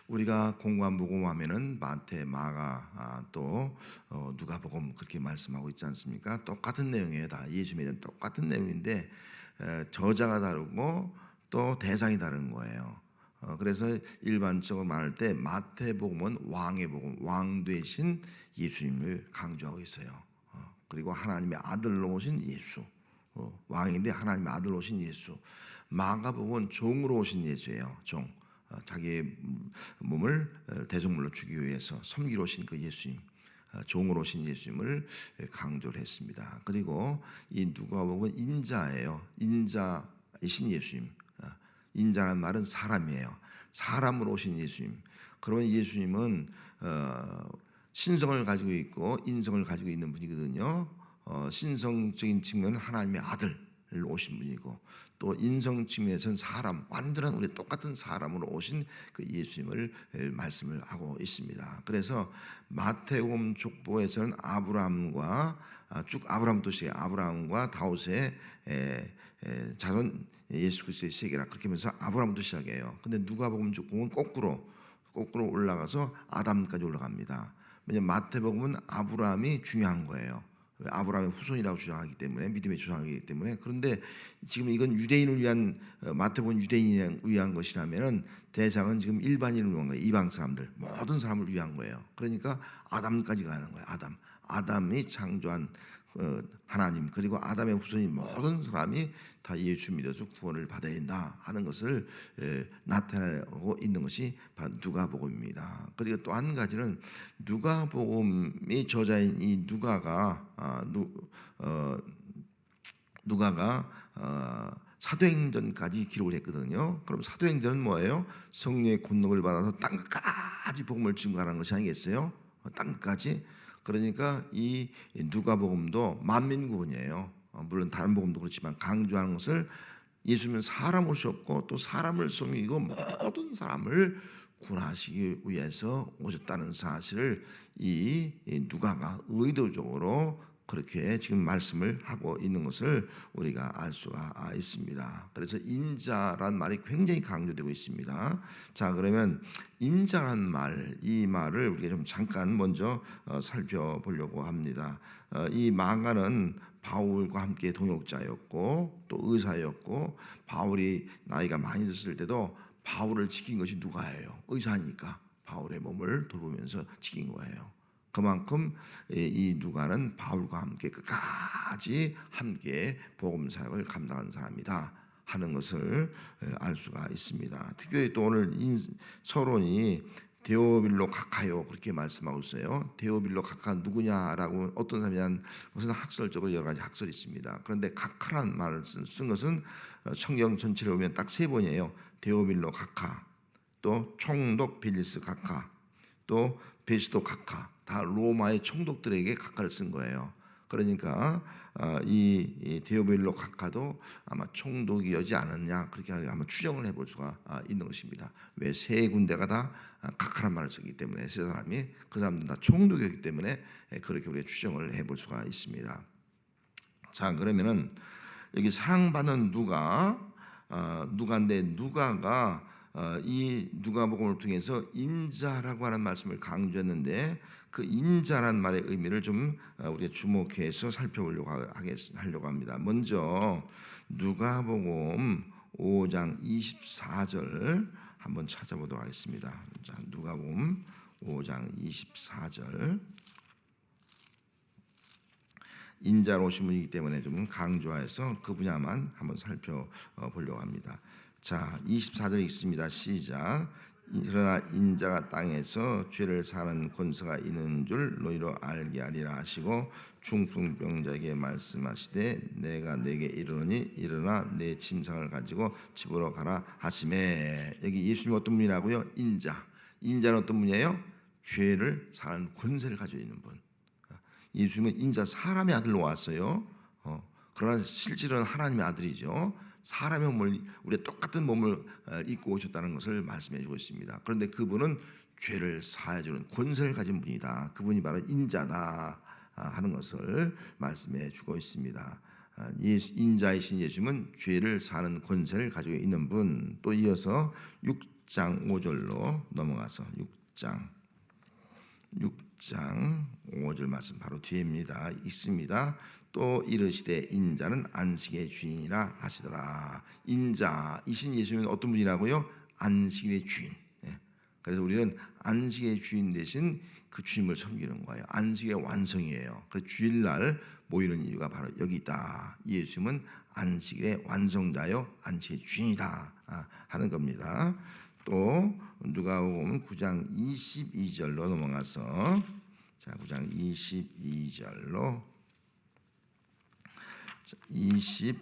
우리가 공부한 복음하면은 마태, 마가, 또 누가복음 그렇게 말씀하고 있지 않습니까? 똑같은 내용이에요. 다 예수님에 대한 똑같은 내용인데 저자가 다르고 또 대상이 다른 거예요. 그래서 일반적으로 말할 때 마태복음은 왕의 복음, 왕 되신 예수님을 강조하고 있어요. 그리고 하나님의 아들로 오신 예수, 왕인데 하나님의 아들로 오신 예수. 마가복음은 종으로 오신 예수예요. 종. 자기의 몸을 대속물로 주기 위해서 섬기러 오신 그 예수님, 종으로 오신 예수님을 강조를 했습니다. 그리고 이 누가복음은 인자예요. 인자이신 예수님. 인자란 말은 사람이에요. 사람으로 오신 예수님. 그런 예수님은 신성을 가지고 있고 인성을 가지고 있는 분이거든요. 신성적인 측면은 하나님의 아들 오신 분이고, 또 인성 측면에서는 사람, 완전한 우리 똑같은 사람으로 오신 그 예수님을 말씀을 하고 있습니다. 그래서 마태복음 족보에서는 아브라함과 쭉 아브라함 도시의 아브라함과 다윗의 자손 예수 그리스도의 세계라 그렇게 하면서 아브라함부터 시작해요. 근데 누가복음 족보는 거꾸로 올라가서 아담까지 올라갑니다. 왜냐하면 마태복음은 아브라함이 중요한 거예요. 아브라함의 후손이라고 주장하기 때문에, 믿음의 조상이기 때문에. 그런데 지금 이건 유대인을 위한, 마태복음 유대인을 위한 것이라면은 대상은 지금 일반인을 위한 거예요. 이방 사람들, 모든 사람을 위한 거예요. 그러니까 아담까지 가는 거예요. 아담이 창조한 하나님, 그리고 아담의 후손인 모든 사람이 다 예수 믿어서 구원을 받아야 된다 하는 것을 나타내고 있는 것이 바로 누가복음입니다. 그리고 또 한 가지는 누가복음이 저자인 이 누가가 사도행전까지 기록을 했거든요. 그럼 사도행전은 뭐예요? 성령의 권능을 받아서 땅끝까지 복음을 증거하는 것이 아니겠어요? 땅끝까지. 그러니까 이 누가복음도 만민구원이에요. 물론 다른 복음도 그렇지만 강조하는 것을 예수님은 사람 오셨고 또 사람을 섬기고 모든 사람을 구원하시기 위해서 오셨다는 사실을 이 누가가 의도적으로 그렇게 지금 말씀을 하고 있는 것을 우리가 알 수가 있습니다. 그래서 인자란 말이 굉장히 강조되고 있습니다. 자, 그러면 인자란 말, 이 말을 우리가 좀 잠깐 먼저 살펴보려고 합니다. 이 마가는 바울과 함께 동역자였고 또 의사였고, 바울이 나이가 많이 됐을 때도 바울을 지킨 것이 누가예요. 의사니까 바울의 몸을 돌보면서 지킨 거예요. 그만큼 이 누가는 바울과 함께 끝까지 함께 복음 사역을 감당한 사람이다 하는 것을 알 수가 있습니다. 특별히 또 오늘 서론이 데오빌로 가카요 그렇게 말씀하고 있어요. 데오빌로 가카 누구냐라고 어떤 사람이 한 것은 학설적으로 여러 가지 학설이 있습니다. 그런데 가카란 말을 쓴 것은 성경 전체를 보면 딱 세 번이에요. 데오빌로 가카, 또 총독 빌리스 가카, 또 베스도 가카, 다 로마의 총독들에게 가카를 쓴 거예요. 그러니까 이 데오빌로 가카도 아마 총독이었지 않았냐 그렇게 아마 추정을 해볼 수가 있는 것입니다. 왜 세 군데가 다 가카란 말을 쓰기 때문에, 세 사람이 그 사람들 다 총독이었기 때문에 그렇게 우리가 추정을 해볼 수가 있습니다. 자, 그러면은 여기 사랑받는 누가인데 누가가 이 누가복음을 통해서 인자라고 하는 말씀을 강조했는데, 그 인자란 말의 의미를 좀 우리가 주목해서 살펴보려고 하려고 합니다. 먼저 누가복음 5장 24절 한번 찾아보도록 하겠습니다. 자, 누가복음 5장 24절. 인자로 오신 분이기 때문에 좀 강조해서 그 분야만 한번 살펴보려고 합니다. 자, 24절 읽습니다. 시작. 그러나 인자가 땅에서 죄를 사는 권세가 있는 줄 너희로 알게 하리라 하시고 중풍병자에게 말씀하시되 내가 내게 이르노니 일어나 내 침상을 가지고 집으로 가라 하시매. 여기 예수님 어떤 분이라고요? 인자는 어떤 분이에요? 죄를 사는 권세를 가지고 있는 분. 예수님은 인자, 사람의 아들로 왔어요. 그러나 실질은 하나님의 아들이죠. 사람의 몸을, 우리가 똑같은 몸을 입고 오셨다는 것을 말씀해 주고 있습니다. 그런데 그분은 죄를 사해주는 권세를 가진 분이다. 그분이 바로 인자다 하는 것을 말씀해 주고 있습니다. 인자이신 예수님은 죄를 사는 권세를 가지고 있는 분. 또 이어서 6장 5절로 넘어가서 6장 5절 말씀 바로 뒤에입니다. 있습니다. 또 이르시되 인자는 안식의 주인이라 하시더라. 인자이신 예수님은 어떤 분이라고요? 안식의 주인. 그래서 우리는 안식의 주인 대신 그 주님을 섬기는 거예요. 안식의 완성이에요. 그래서 주일날 모이는 이유가 바로 여기 있다. 예수님은 안식의 완성자요, 안식의 주인이다 하는 겁니다. 또 누가복음 9장 22절로 넘어가서, 자 9장 22절로 22절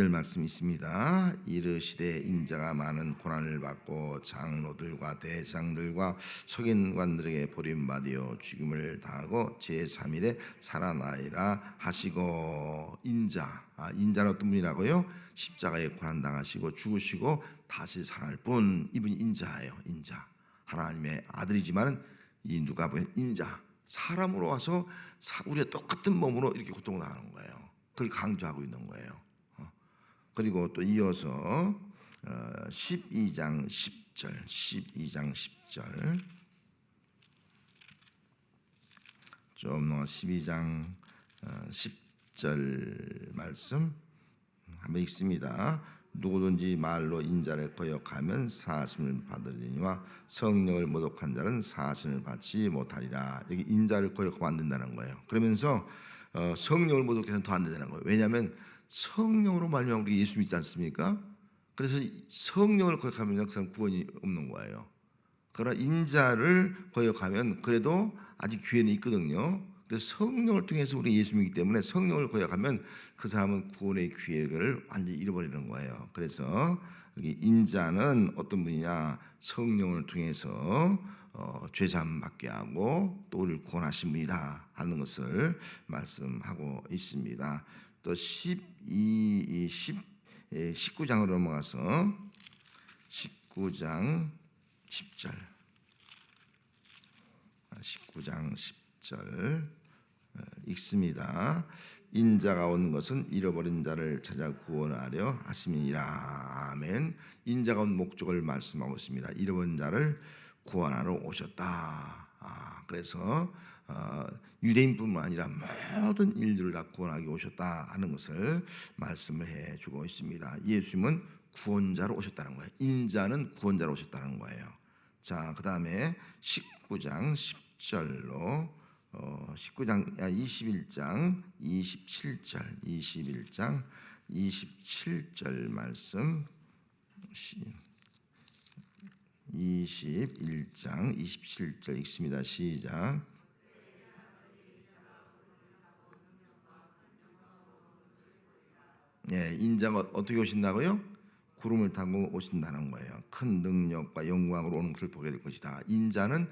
말씀이 있습니다. 이르시되 인자가 많은 고난을 받고 장로들과 대장들과 서기관들에게 버림받아 죽임을 당하고 제3일에 살아나리라 하시고. 인자는 어떤 분이라고요? 십자가에 고난 당하시고 죽으시고 다시 살아날 분, 이분이 인자예요. 인자, 하나님의 아들이지만 이 누가복음 인자, 사람으로 와서 우리가 똑같은 몸으로 이렇게 고통을 당하는 거예요. 그걸 강조하고 있는 거예요. 그리고 또 이어서 12장 10절 좀 12장 10절 말씀 한번 읽습니다. 누구든지 말로 인자를 거역하면 사하심을 받으리니와 성령을 모독한 자는 사하심을 받지 못하리라. 여기 인자를 거역하면 안 된다는 거예요. 그러면서 성령을 모독해서는 더 안 된다는 거예요. 왜냐하면 성령으로 말미암아 우리 예수 믿지 않습니까? 그래서 성령을 거역하면 항상 구원이 없는 거예요. 그러나 인자를 거역하면 그래도 아직 기회는 있거든요. 그래서 성령을 통해서 우리 예수 믿기 때문에 성령을 거역하면 그 사람은 구원의 기회를 완전히 잃어버리는 거예요. 그래서 여기 인자는 어떤 분이냐? 성령을 통해서 죄사함 받게 하고 또 우리를 구원하신 분이다 하는 것을 말씀하고 있습니다. 또 19장으로 넘어가서 19장 10절 19장 10절 읽습니다. 인자가 온 것은 잃어버린 자를 찾아 구원하려 하심이니라. 아멘. 인자가 온 목적을 말씀하고 있습니다. 잃어버린 자를 구원하러 오셨다. 그래서 유대인뿐만 아니라 모든 인류를 다 구원하기 오셨다 하는 것을 말씀을 해주고 있습니다. 예수님은 구원자로 오셨다는 거예요. 인자는 구원자로 오셨다는 거예요. 자, 그 다음에 19장 10절로 21장 27절 27절 말씀 21장 27절 읽습니다. 시작. 인자가 어떻게 오신다고요? 구름을 타고 오신다는 거예요. 큰 능력과 영광으로 오는 것을 보게 될 것이다. 인자는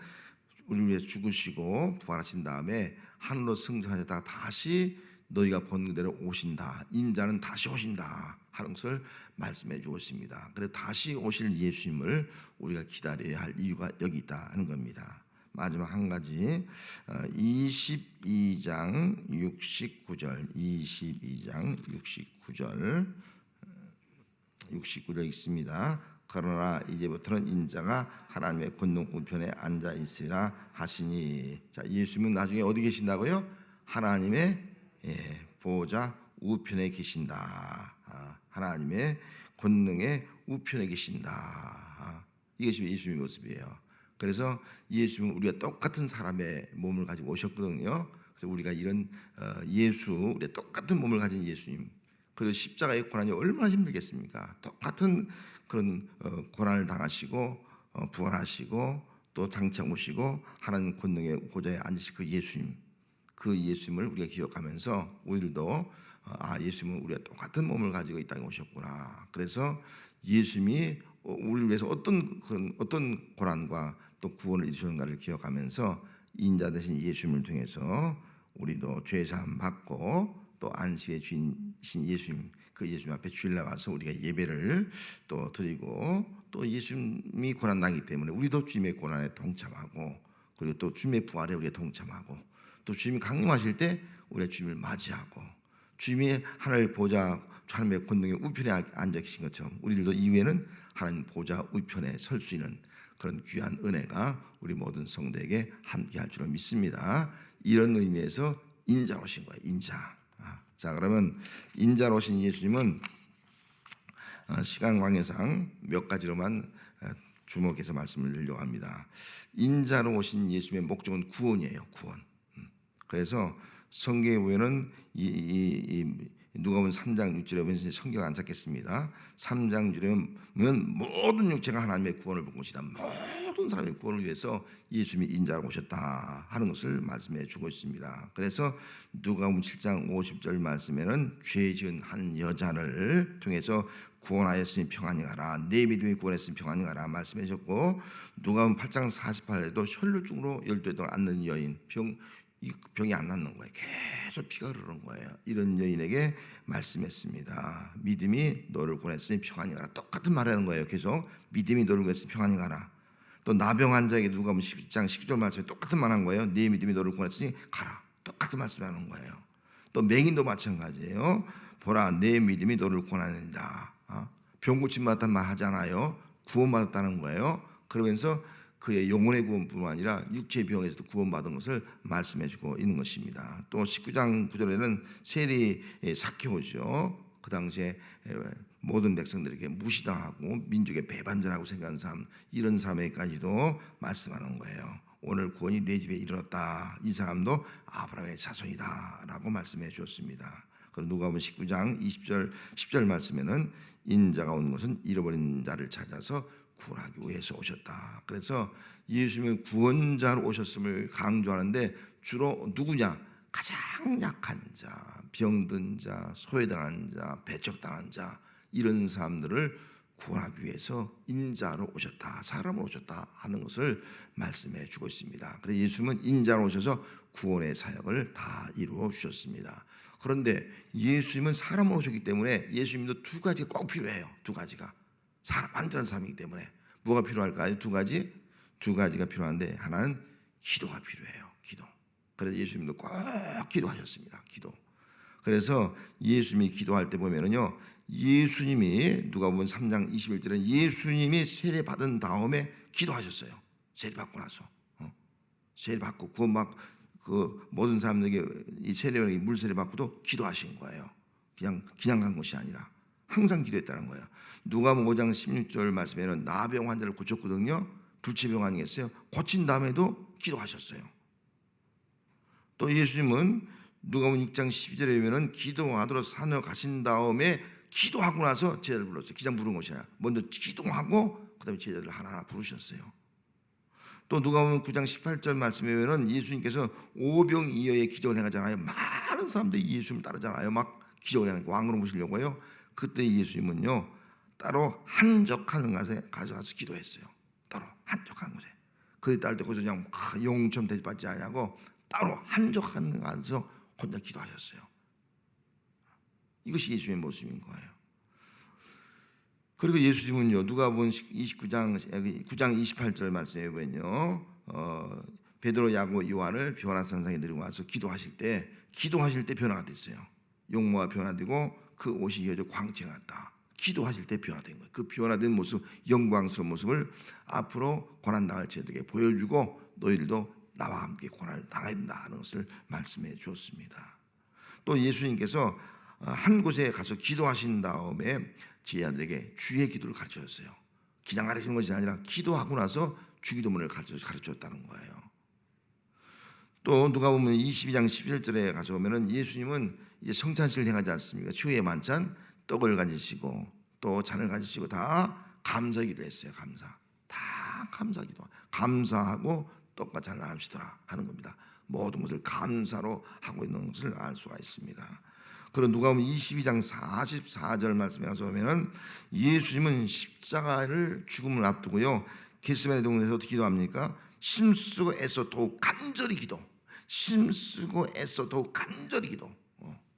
우리를 위해서 죽으시고 부활하신 다음에 하늘로 승천하셨다가 다시 너희가 본 그대로 오신다. 인자는 다시 오신다 하는 것을 말씀해 주고 있습니다. 그래서 다시 오실 예수님을 우리가 기다려야 할 이유가 여기 있다 하는 겁니다. 마지막 한 가지 22장 69절 69절 있습니다. 그러나 이제부터는 인자가 하나님의 권능 우편에 앉아 있으라 하시니. 자, 예수님은 나중에 어디 계신다고요? 하나님의 보호자 우편에 계신다. 하나님의 권능의 우편에 계신다. 이것이 예수님의 모습이에요. 그래서 예수님은 우리가 똑같은 사람의 몸을 가지고 오셨거든요. 그래서 우리가 이런 우리가 똑같은 몸을 가진 예수님, 그리고 십자가의 고난이 얼마나 힘들겠습니까? 똑같은 그런 고난을 당하시고 부활하시고 또 장차 오시고 하나님 권능의 보좌에 앉으신 그 예수님, 그 예수님을 우리가 기억하면서 우리들도 예수님은 우리가 똑같은 몸을 가지고 이 땅에 오셨구나. 그래서 예수님이 우리를 위해서 어떤 고난과 또 구원을 이루셨는가를 기억하면서 인자 되신 예수님을 통해서 우리도 죄사함 받고 또 안식의 주인이신 예수님, 그 예수님 앞에 주일날 와서 우리가 예배를 또 드리고 또 예수님이 고난 나기 때문에 우리도 주님의 고난에 동참하고 그리고 또 주님의 부활에 우리가 동참하고 또 주님이 강림하실 때 우리가 주님을 맞이하고 주님이 하늘 보좌 하나님의 권능의 우편에 앉아 계신 것처럼 우리들도 이후에는 하나님 보좌 우편에 설 수 있는 그런 귀한 은혜가 우리 모든 성도에게 함께할 줄로 믿습니다. 이런 의미에서 인자로 오신 거예요. 인자. 자, 그러면 인자로 오신 예수님은 시간 관계상 몇 가지로만 주목해서 말씀을 드리려고 합니다. 인자로 오신 예수님의 목적은 구원이에요. 구원. 그래서 성경에 보면은 누가복음 3장 6절에 보면 성경 안 찾겠습니다. 3장 6절에 보면 모든 육체가 하나님의 구원을 본 것이다. 모든 사람의 구원을 위해서 예수님이 인자로 오셨다 하는 것을 말씀해 주고 있습니다. 그래서 누가복음 7장 50절 말씀에는 죄 지은 한 여자를 통해서 구원하였으니 평안히 가라. 내 믿음이 구원했으니 평안히 가라 말씀해 주셨고, 누가복음 8장 48절에도 혈루증으로 12달 동안 앓는 여인, 이 병이 안 낫는 거예요. 계속 피가 흐르는 거예요. 이런 여인에게 말씀했습니다. 믿음이 너를 구원했으니 평안히 가라. 똑같은 말을 하는 거예요. 계속 믿음이 너를 구원했으니 평안히 가라. 또 나병 환자에게 누가복음 12장 19절 말씀에 똑같은 말 한 거예요. 네 믿음이 너를 구원했으니 가라. 똑같은 말씀하는 거예요. 또 맹인도 마찬가지예요. 보라, 내 믿음이 너를 구원하는다. 병 고침 받았다는 말 하잖아요. 구원받았다는 거예요. 그러면서 그의 영혼의 구원뿐만 아니라 육체의 병에서도 구원받은 것을 말씀해주고 있는 것입니다. 또 19장 9절에는 세리 삭개오죠. 그 당시에 모든 백성들에게 무시당하고 민족의 배반자라고 생각하는 사람, 이런 사람에게까지도 말씀하는 거예요. 오늘 구원이 내 집에 이르렀다. 이 사람도 아브라함의 자손이다 라고 말씀해 주었습니다. 그리고 누가복음 19장 20절 10절 말씀에는 인자가 온 것은 잃어버린 자를 찾아서 구원하기 위해서 오셨다. 그래서 예수님은 구원자로 오셨음을 강조하는데 주로 누구냐? 가장 약한 자, 병든 자, 소외당한 자, 배척당한 자, 이런 사람들을 구원하기 위해서 인자로 오셨다. 사람으로 오셨다 하는 것을 말씀해 주고 있습니다. 그래서 예수님은 인자로 오셔서 구원의 사역을 다 이루어 주셨습니다. 그런데 예수님은 사람으로 오셨기 때문에 예수님도 두 가지가 꼭 필요해요. 두 가지가. 사람, 완전한 사람이기 때문에 뭐가 필요할까요? 두 가지가 필요한데, 하나는 기도가 필요해요. 기도. 그래서 예수님도 꼭 기도하셨습니다. 기도. 그래서 예수님이 기도할 때 보면은요, 예수님이 누가복음 3장 21절에 예수님이 세례 받은 다음에 기도하셨어요. 세례 받고 나서 세례 받고 구원받고 그 모든 사람들에게 이 세례를 물 세례 받고도 기도하신 거예요. 그냥 간 것이 아니라 항상 기도했다는 거예요. 누가복음 5장 16절 말씀에는 나병 환자를 고쳤거든요. 불치병 아니겠어요? 고친 다음에도 기도하셨어요. 또 예수님은 누가복음 6장 12절에 보면은 기도하도록 산에 가신 다음에 기도하고 나서 제자를 불렀어요. 그냥 부른 것이야. 먼저 기도하고 그다음에 제자들을 하나하나 부르셨어요. 또 누가복음 9장 18절 말씀에 보면은 예수님께서 오병이어의 기적을 행하잖아요. 많은 사람들이 예수님을 따르잖아요. 막 기적을 행하고 왕으로 모시려고요. 그때 예수님은요, 따로 한적한 곳에 가져가서 기도했어요. 따로 한적한 곳에. 그에 따를 때 거기서 그냥 영웅처럼 대접받지 않냐고 따로 한적한 곳에 가서 혼자 기도하셨어요. 이것이 예수님의 모습인 거예요. 그리고 예수님은요, 누가복음 9장 28절 말씀에 보면요, 베드로, 야고보, 요한을 변화산상에 데리고 와서 기도하실 때 변화가 됐어요. 용모가 변화되고 그 옷이 이어져 광채가 났다. 기도하실 때 변화된 거예요. 그 변화된 모습, 영광스러운 모습을 앞으로 고난당할 자들에게 보여주고 너희들도 나와 함께 고난을 당해야 된다 하는 것을 말씀해 주었습니다. 또 예수님께서 한 곳에 가서 기도하신 다음에 제자들에게 주의 기도를 가르쳐줬어요. 그냥 가르치는 것이 아니라 기도하고 나서 주기도문을 가르쳐줬다는 거예요. 또 누가 보면 22장 11절에 가서 보면은 예수님은 이제 성찬식을 행하지 않습니까? 추후의 만찬, 떡을 가지시고 또 잔을 가지시고 다 감사기도 했어요. 다 감사기도. 감사하고 떡과 잔을 나누시더라 하는 겁니다. 모든 것을 감사로 하고 있는 것을 알 수가 있습니다. 그리고 누가복음 22장 44절 말씀에 가서 보면은 예수님은 십자가를 죽음을 앞두고요, 겟세마네 동산에서 어떻게 기도합니까? 힘쓰고 애써 더욱 간절히 기도. 힘쓰고 애써 더욱 간절히 기도.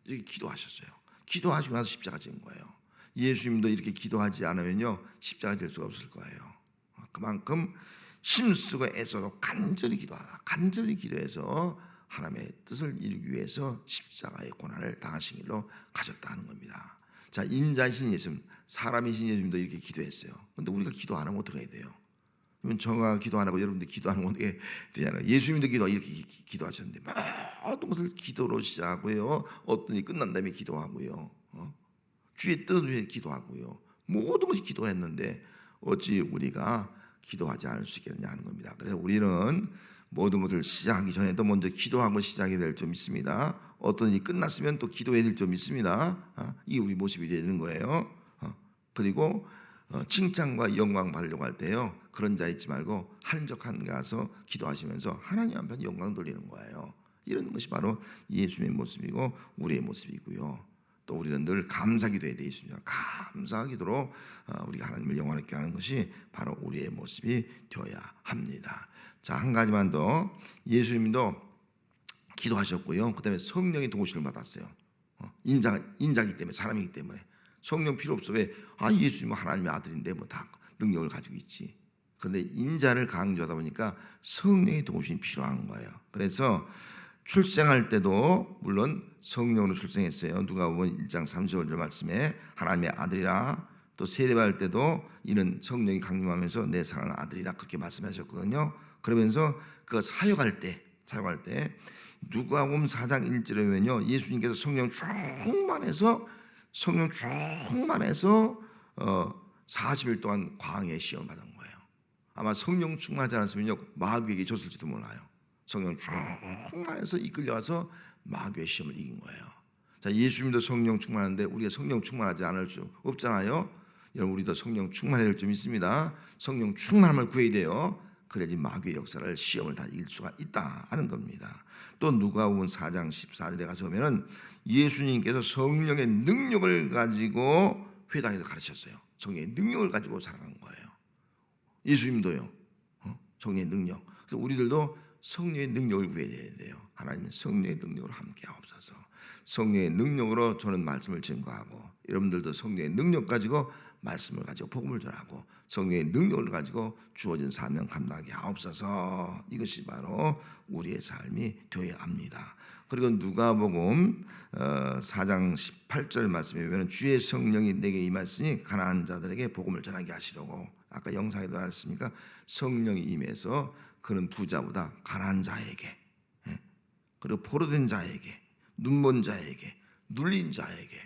이렇게 기도하셨어요. 기도하시고 나서 십자가 진 거예요. 예수님도 이렇게 기도하지 않으면요, 십자가 질 수가 없을 거예요. 그만큼 힘쓰고 애써도 간절히 기도하다. 간절히 기도해서 하나님의 뜻을 이루기 위해서 십자가의 고난을 당하신 길로 가셨다는 겁니다. 자, 인자이신 예수님, 사람이신 예수님도 이렇게 기도했어요. 근데 우리가 기도 안 하면 어떻게 해야 돼요? 그러면 저가 기도 안 하고 여러분들 기도하는 건 어떻게 되잖아요. 예수님도 이렇게 기도하셨는데 모든 것을 기도로 시작하고요. 어떤 일이 끝난 다음에 기도하고요. 주의 뜻을 위해 기도하고요. 모든 것이 기도했는데 어찌 우리가 기도하지 않을 수 있겠느냐 하는 겁니다. 그래서 우리는 모든 것을 시작하기 전에도 먼저 기도하고 시작해야 될 줄 믿습니다. 어떤 일이 끝났으면 또 기도해야 될 줄 믿습니다. 이게 우리 모습이 되는 거예요. 그리고 칭찬과 영광 받으려고 할 때요, 그런 자리 있지 말고 한적한 가서 기도하시면서 하나님 앞에 영광 돌리는 거예요. 이런 것이 바로 예수님의 모습이고 우리의 모습이고요. 또 우리는 늘 감사기도해야 돼 있습니다. 감사기도로 우리가 하나님을 영원하게 하는 것이 바로 우리의 모습이 되어야 합니다. 자, 한 가지만 더. 예수님도 기도하셨고요. 그다음에 성령의 도우심을 받았어요. 인자기 때문에, 사람이기 때문에 성령 필요 없어. 왜? 예수님은 하나님의 아들인데 뭐 다 능력을 가지고 있지. 그런데 인자를 강조하다 보니까 성령의 도우심이 필요한 거예요. 그래서 출생할 때도 물론 성령으로 출생했어요. 누가복음 1장 35절 말씀에 하나님의 아들이라, 또 세례받을 때도 이는 성령이 강림하면서 내 사랑하는 아들이라 그렇게 말씀하셨거든요. 그러면서 그 사역할 때 누가복음 4장 1절에 보면요, 예수님께서 성령 충만해서 40일 동안 광야에 시험 받은 거예요. 아마 성령 충만하지 않았으면요 마귀에게 졌을지도 몰라요. 성령 충만해서 이끌려와서 마귀의 시험을 이긴 거예요. 자, 예수님도 성령 충만한데 우리가 성령 충만하지 않을 수 없잖아요. 여러분, 우리도 성령 충만해야 될 줄 믿습니다. 성령 충만함을 구해야 돼요. 그래야지 마귀의 역사를, 시험을 다 이길 수가 있다 하는 겁니다. 또 누가복음 4장 14절에 가서 보면은 예수님께서 성령의 능력을 가지고 회당에서 가르쳤어요. 성령의 능력을 가지고 살아간 거예요. 예수님도요. 성령의 능력. 그래서 우리들도 성령의 능력을 구해야 돼요. 하나님은 성령의 능력으로 함께 하옵소서. 성령의 능력으로 저는 말씀을 증거하고, 여러분들도 성령의 능력 가지고 말씀을 가지고 복음을 전하고, 성령의 능력을 가지고 주어진 사명 감당하게 하옵소서. 이것이 바로 우리의 삶이 되어야 합니다. 그리고 누가복음 4장 18절 말씀에 보면 주의 성령이 내게 임하시니 가난한 자들에게 복음을 전하게 하시려고, 아까 영상에도 나왔습니까? 성령이 임해서 그는 부자보다 가난한 자에게, 그리고 포로된 자에게, 눈먼 자에게, 눌린 자에게,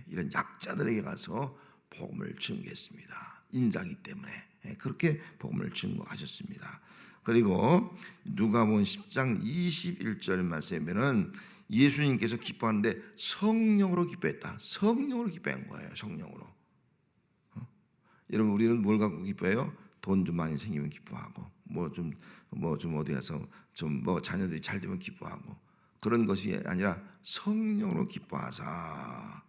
이런 약자들에게 가서 복음을 증거했습니다. 인자기 때문에 그렇게 복음을 증거하셨습니다. 그리고 누가복음 10장 21절 말씀에는 예수님께서 기뻐하는데 성령으로 기뻐했다. 성령으로 기뻐한 거예요. 성령으로. 여러분, 우리는 뭘 갖고 기뻐해요? 돈 좀 많이 생기면 기뻐하고, 뭐 좀 어디 가서 좀 뭐 자녀들이 잘 되면 기뻐하고, 그런 것이 아니라 성령으로 기뻐하사,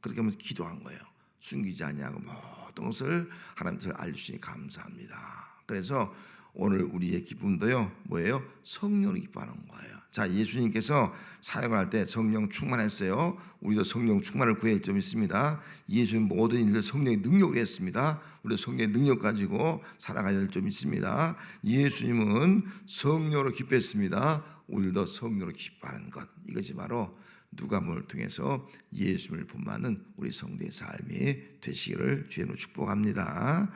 그렇게 하면서 기도한 거예요. 숨기지 아니하고 모든 것을 하나님께서 알려주시니 감사합니다. 그래서 오늘 우리의 기쁨도요, 뭐예요? 성령으로 기뻐하는 거예요. 자, 예수님께서 사역을 할 때 성령 충만했어요. 우리도 성령 충만을 구해야 할 점이 있습니다. 예수님 모든 일을 성령의 능력으로 했습니다. 우리도 성령의 능력 가지고 살아가야 할 점이 있습니다. 예수님은 성령으로 기뻐했습니다. 우리도 성령으로 기뻐하는 것, 이것이 바로 누가복음을 통해서 예수님을 본받는 우리 성도의 삶이 되시기를 주님으로 축복합니다.